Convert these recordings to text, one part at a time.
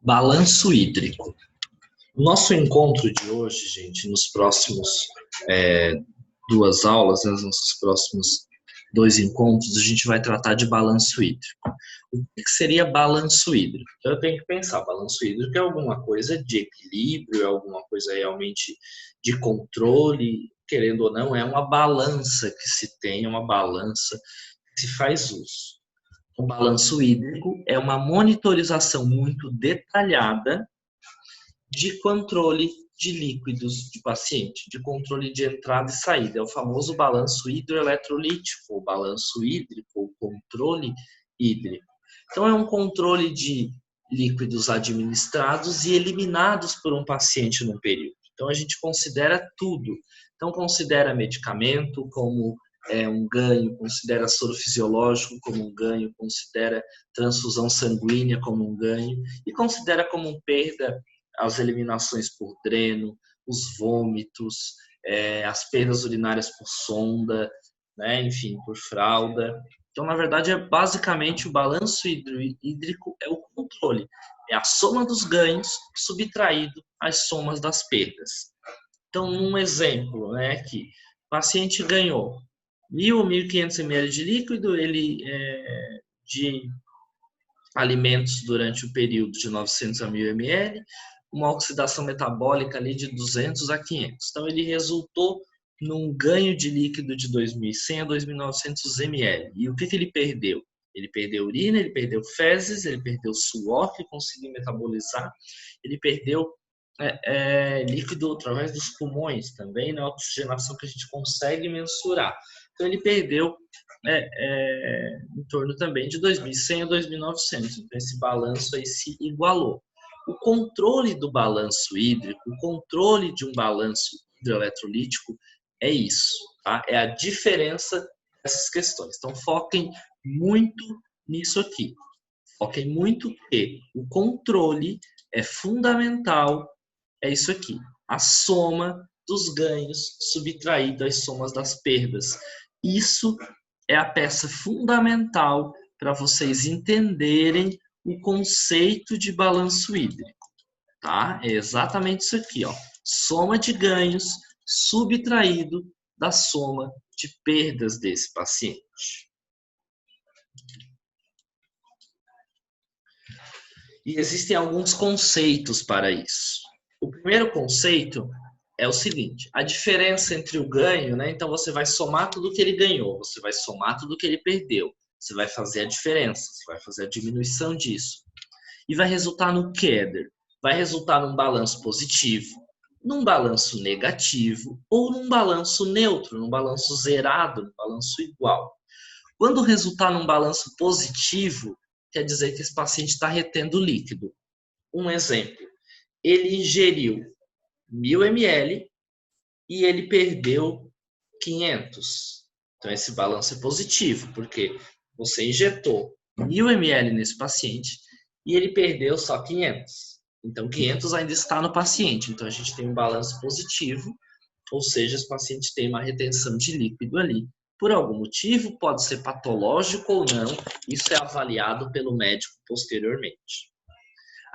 Balanço hídrico. O nosso encontro de hoje, gente, nos próximos duas aulas, nos nossos próximos dois encontros, a gente vai tratar de balanço hídrico. O que seria balanço hídrico? Então, eu tenho que pensar, balanço hídrico é alguma coisa de equilíbrio, é alguma coisa realmente de controle, querendo ou não, é uma balança que se tem, uma balança que se faz uso. O balanço hídrico é uma monitorização muito detalhada de controle de líquidos de paciente, de controle de entrada e saída. É o famoso balanço hidroeletrolítico, o balanço hídrico, o controle hídrico. Então, é um controle de líquidos administrados e eliminados por um paciente no período. Então, a gente considera tudo. Então, considera medicamento como um ganho, considera soro fisiológico como um ganho, considera transfusão sanguínea como um ganho e considera como perda as eliminações por dreno, os vômitos, as perdas urinárias por sonda, né, enfim, por fralda. Então, na verdade, basicamente o balanço hídrico é o controle, é a soma dos ganhos subtraído às somas das perdas. Então, um exemplo, né, que o paciente ganhou 1.000 ou 1.500 ml de líquido, de alimentos durante o período de 900 a 1.000 ml, uma oxidação metabólica ali de 200 a 500. Então, ele resultou num ganho de líquido de 2.100 a 2.900 ml. E o que ele perdeu? Ele perdeu urina, ele perdeu fezes, ele perdeu suor que conseguiu metabolizar, ele perdeu líquido através dos pulmões também, na oxigenação que a gente consegue mensurar. Então, ele perdeu em torno também de 2.100 a 2.900. Então, esse balanço aí se igualou. O controle do balanço hídrico, o controle de um balanço hidroeletrolítico é isso, tá? É a diferença dessas questões. Então, foquem muito nisso aqui. Foquem muito que o controle é fundamental, é isso aqui. A soma dos ganhos subtraído às somas das perdas. Isso é a peça fundamental para vocês entenderem o conceito de balanço hídrico, tá? É exatamente isso aqui, ó. Soma de ganhos subtraído da soma de perdas desse paciente. E existem alguns conceitos para isso. O primeiro conceito é o seguinte: a diferença entre o ganho, né? Então você vai somar tudo que ele ganhou, você vai somar tudo que ele perdeu, você vai fazer a diferença, você vai fazer a diminuição disso. E vai resultar no Keller. Vai resultar num balanço positivo, num balanço negativo ou num balanço neutro, num balanço zerado, num balanço igual. Quando resultar num balanço positivo, quer dizer que esse paciente está retendo líquido. Um exemplo, ele ingeriu 1.000 ml e ele perdeu 500. Então, esse balanço é positivo, porque você injetou 1.000 ml nesse paciente e ele perdeu só 500. Então, 500 ainda está no paciente. Então, a gente tem um balanço positivo, ou seja, esse paciente tem uma retenção de líquido ali. Por algum motivo, pode ser patológico ou não, isso é avaliado pelo médico posteriormente.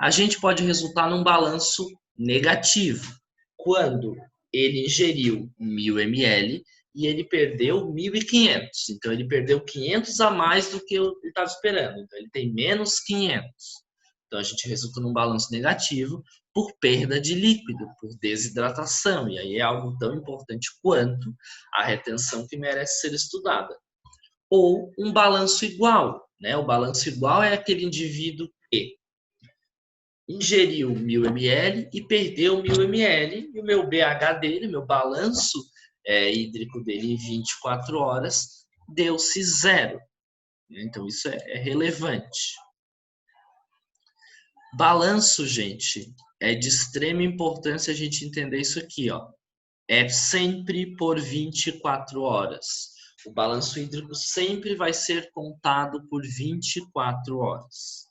A gente pode resultar num balanço negativo, quando ele ingeriu 1.000 ml e ele perdeu 1.500. Então, ele perdeu 500 a mais do que ele estava esperando. Então, ele tem menos 500. Então, a gente resulta num balanço negativo por perda de líquido, por desidratação. E aí é algo tão importante quanto a retenção que merece ser estudada. Ou um balanço igual, né? O balanço igual é aquele indivíduo que ingeriu 1.000 ml e perdeu 1.000 ml, e o meu BH dele, meu balanço hídrico dele em 24 horas, deu-se 0. Então, isso é relevante. Balanço, gente, é de extrema importância a gente entender isso aqui, ó. É sempre por 24 horas. O balanço hídrico sempre vai ser contado por 24 horas.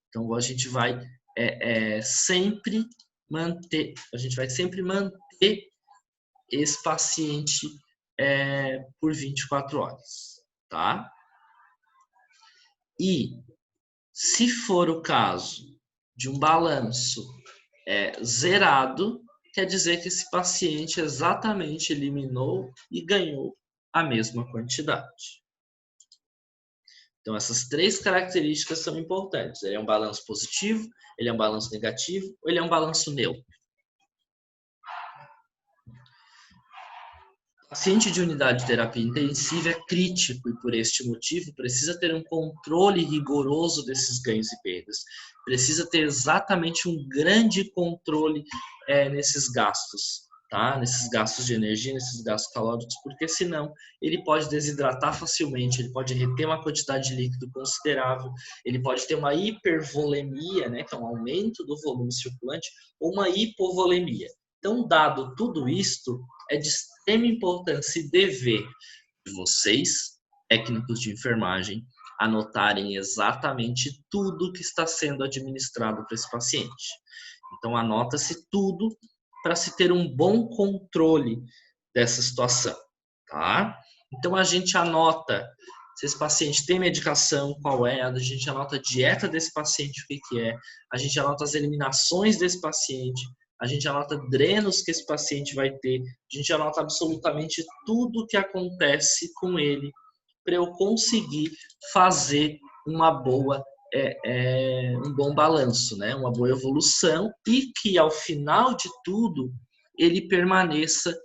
Então, a gente vai sempre manter esse paciente por 24 horas, tá? E se for o caso de um balanço zerado, quer dizer que esse paciente exatamente eliminou e ganhou a mesma quantidade. Então, essas 3 características são importantes. Ele é um balanço positivo, ele é um balanço negativo, ou ele é um balanço neutro. Paciente de unidade de terapia intensiva é crítico e, por este motivo, precisa ter um controle rigoroso desses ganhos e perdas. Precisa ter exatamente um grande controle nesses gastos, tá? Nesses gastos de energia, nesses gastos calóricos, porque senão ele pode desidratar facilmente, ele pode reter uma quantidade de líquido considerável, ele pode ter uma hipervolemia, né, que é um aumento do volume circulante, ou uma hipovolemia. Então, dado tudo isto, é de extrema importância e dever de vocês, técnicos de enfermagem, anotarem exatamente tudo que está sendo administrado para esse paciente. Então, anota-se tudo para se ter um bom controle dessa situação, tá? Então, a gente anota se esse paciente tem medicação, qual é, a gente anota a dieta desse paciente, o que é, a gente anota as eliminações desse paciente, a gente anota drenos que esse paciente vai ter, a gente anota absolutamente tudo o que acontece com ele para eu conseguir fazer uma boa, um bom balanço, né? Uma boa evolução e que ao final de tudo ele permaneça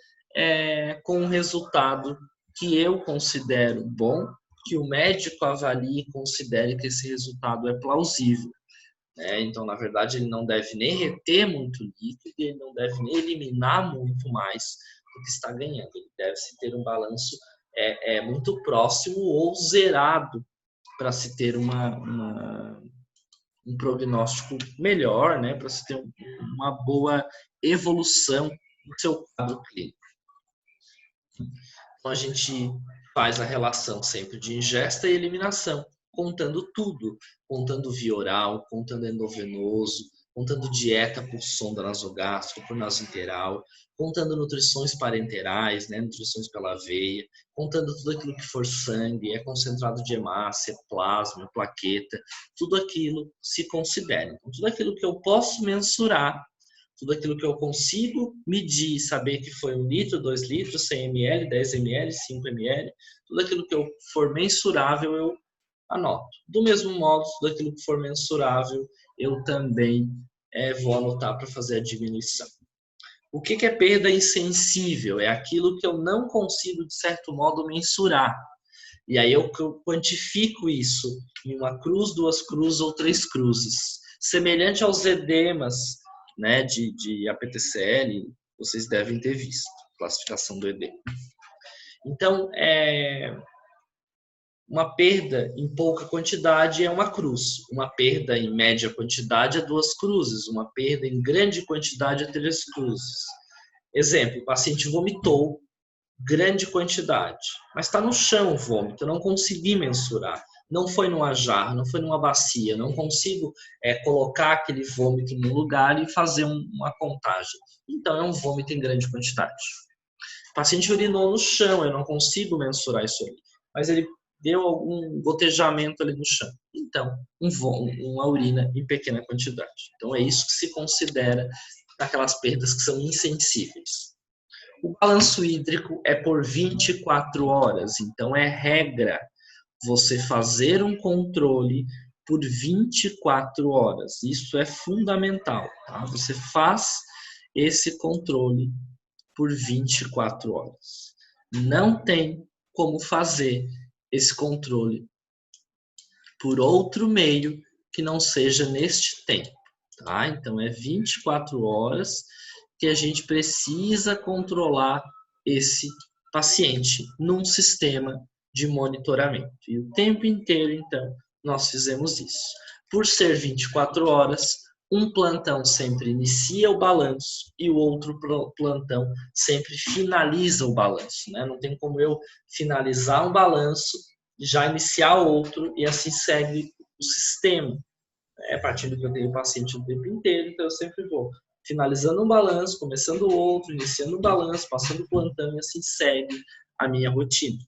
com um resultado que eu considero bom, que o médico avalie e considere que esse resultado é plausível. Então, na verdade, ele não deve nem reter muito líquido, ele não deve nem eliminar muito mais do que está ganhando. Ele deve se ter um balanço muito próximo ou zerado para se ter um prognóstico melhor, né? Para se ter uma boa evolução do seu quadro clínico. Então, a gente faz a relação sempre de ingesta e eliminação, contando tudo, contando via oral, contando endovenoso, contando dieta por sonda nasogástrica, por nasointeral, contando nutrições parenterais, né, nutrições pela veia, contando tudo aquilo que for sangue, concentrado de hemácia, plasma, plaqueta, tudo aquilo se considera. Então, tudo aquilo que eu posso mensurar, tudo aquilo que eu consigo medir, saber que foi 1 litro, 2 litros, 100 ml, 10 ml, 5 ml, tudo aquilo que eu for mensurável, eu anoto. Do mesmo modo, tudo aquilo que for mensurável, eu também vou anotar para fazer a diminuição. O que é perda insensível? É aquilo que eu não consigo, de certo modo, mensurar. E aí eu quantifico isso em 1 cruz, 2 cruzes ou 3 cruzes. Semelhante aos edemas, né, de APTCL, vocês devem ter visto, classificação do edema. Então, uma perda em pouca quantidade é 1 cruz, uma perda em média quantidade é 2 cruzes, uma perda em grande quantidade é 3 cruzes. Exemplo, o paciente vomitou grande quantidade, mas está no chão o vômito, eu não consegui mensurar. Não foi numa jarra, não foi numa bacia, não consigo colocar aquele vômito no lugar e fazer uma contagem. Então, é um vômito em grande quantidade. O paciente urinou no chão, eu não consigo mensurar isso ali, mas ele deu algum gotejamento ali no chão. Então, uma urina em pequena quantidade. Então, é isso que se considera aquelas perdas que são insensíveis. O balanço hídrico é por 24 horas, então é regra você fazer um controle por 24 horas. Isso é fundamental, tá? Você faz esse controle por 24 horas. Não tem como fazer esse controle por outro meio que não seja neste tempo, tá? Então, é 24 horas que a gente precisa controlar esse paciente num sistema de monitoramento. E o tempo inteiro, então, nós fizemos isso. Por ser 24 horas, um plantão sempre inicia o balanço e o outro plantão sempre finaliza o balanço, né? Não tem como eu finalizar um balanço, já iniciar outro e assim segue o sistema. A partir do que eu tenho paciente o tempo inteiro, então eu sempre vou finalizando um balanço, começando o outro, iniciando um balanço, passando o plantão e assim segue a minha rotina.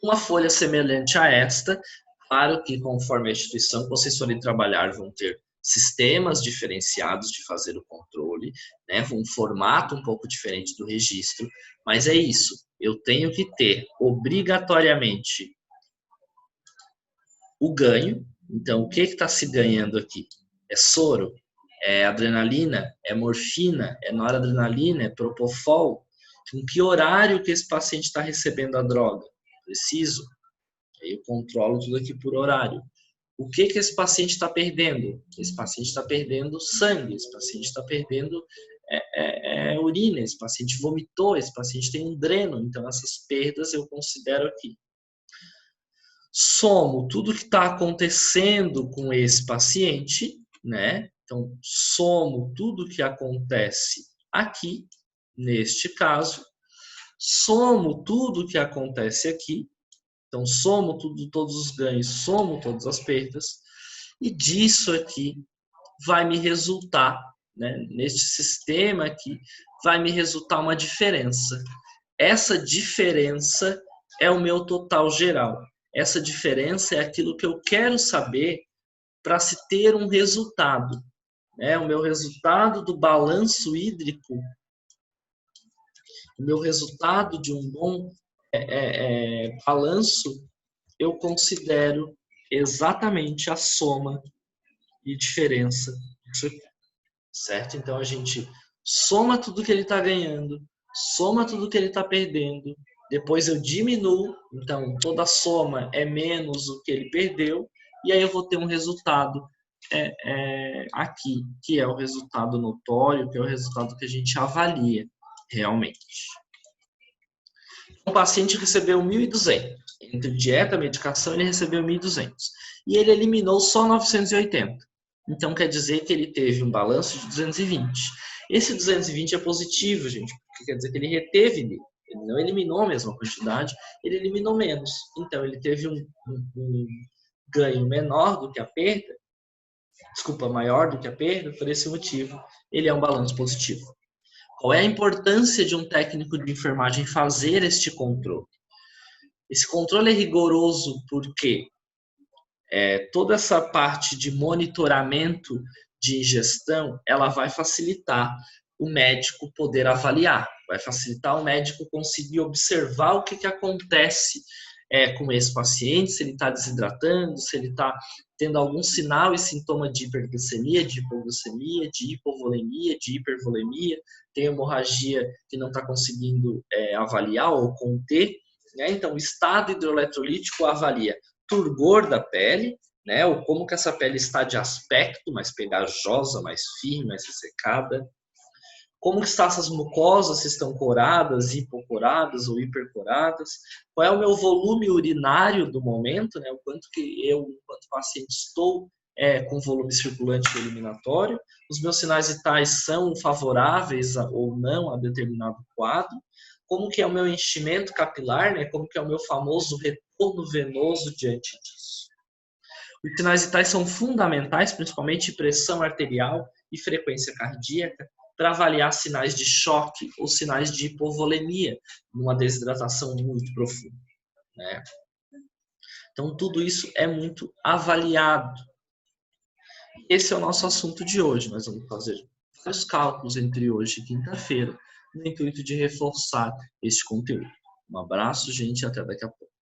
Uma folha semelhante a esta Claro que conforme a instituição que vocês forem trabalhar, vão ter sistemas diferenciados de fazer o controle, né? Um formato um pouco diferente do registro, mas é isso. Eu tenho que ter obrigatoriamente o ganho. Então, o que está se ganhando aqui? É soro? É adrenalina? É morfina? É noradrenalina? É propofol? Em que horário que esse paciente está recebendo a droga? Preciso. Aí eu controlo tudo aqui por horário. O que esse paciente está perdendo? Esse paciente está perdendo sangue, esse paciente está perdendo urina, esse paciente vomitou, esse paciente tem um dreno. Então, essas perdas eu considero aqui. Somo tudo que está acontecendo com esse paciente, né? Então, somo tudo que acontece aqui, neste caso, somo tudo que acontece aqui, então somo tudo, todos os ganhos, somo todas as perdas, e disso aqui vai me resultar, né? Neste sistema aqui, vai me resultar uma diferença. Essa diferença é o meu total geral. Essa diferença é aquilo que eu quero saber para se ter um resultado. Né? O meu resultado do balanço hídrico, o meu resultado de um bom balanço, eu considero exatamente a soma e diferença disso aqui, certo? Então a gente soma tudo que ele está ganhando, soma tudo que ele está perdendo, depois eu diminuo, então toda a soma é menos o que ele perdeu, e aí eu vou ter um resultado aqui, que é o resultado notório, que é o resultado que a gente avalia realmente. Um paciente recebeu 1.200, entre dieta e medicação ele recebeu 1.200, e ele eliminou só 980. Então quer dizer que ele teve um balanço de 220. Esse 220 é positivo, gente, porque quer dizer que ele reteve dele. Ele não eliminou a mesma quantidade, ele eliminou menos. Então ele teve um ganho menor do que a perda, maior do que a perda, por esse motivo ele é um balanço positivo. Qual é a importância de um técnico de enfermagem fazer este controle? Esse controle é rigoroso porque toda essa parte de monitoramento de ingestão, ela vai facilitar o médico poder avaliar, vai facilitar o médico conseguir observar o que acontece com esse paciente, se ele está desidratando, se ele está tendo algum sinal e sintoma de hiperglicemia, de hipoglicemia, de hipovolemia, de hipervolemia, tem hemorragia que não está conseguindo avaliar ou conter, né? Então, o estado hidroeletrolítico avalia turgor da pele, né? Ou como que essa pele está de aspecto, mais pegajosa, mais firme, mais ressecada. Como que estão essas mucosas, se estão coradas, hipocoradas ou hipercoradas. Qual é o meu volume urinário do momento, né? O quanto que eu, enquanto paciente, estou com volume circulante eliminatório. Os meus sinais vitais são favoráveis ou não a determinado quadro. Como que é o meu enchimento capilar, né? Como que é o meu famoso retorno venoso diante disso. Os sinais vitais são fundamentais, principalmente pressão arterial e frequência cardíaca, para avaliar sinais de choque ou sinais de hipovolemia numa desidratação muito profunda, né? Então, tudo isso é muito avaliado. Esse é o nosso assunto de hoje. Nós vamos fazer vários cálculos entre hoje e quinta-feira, no intuito de reforçar este conteúdo. Um abraço, gente, e até daqui a pouco.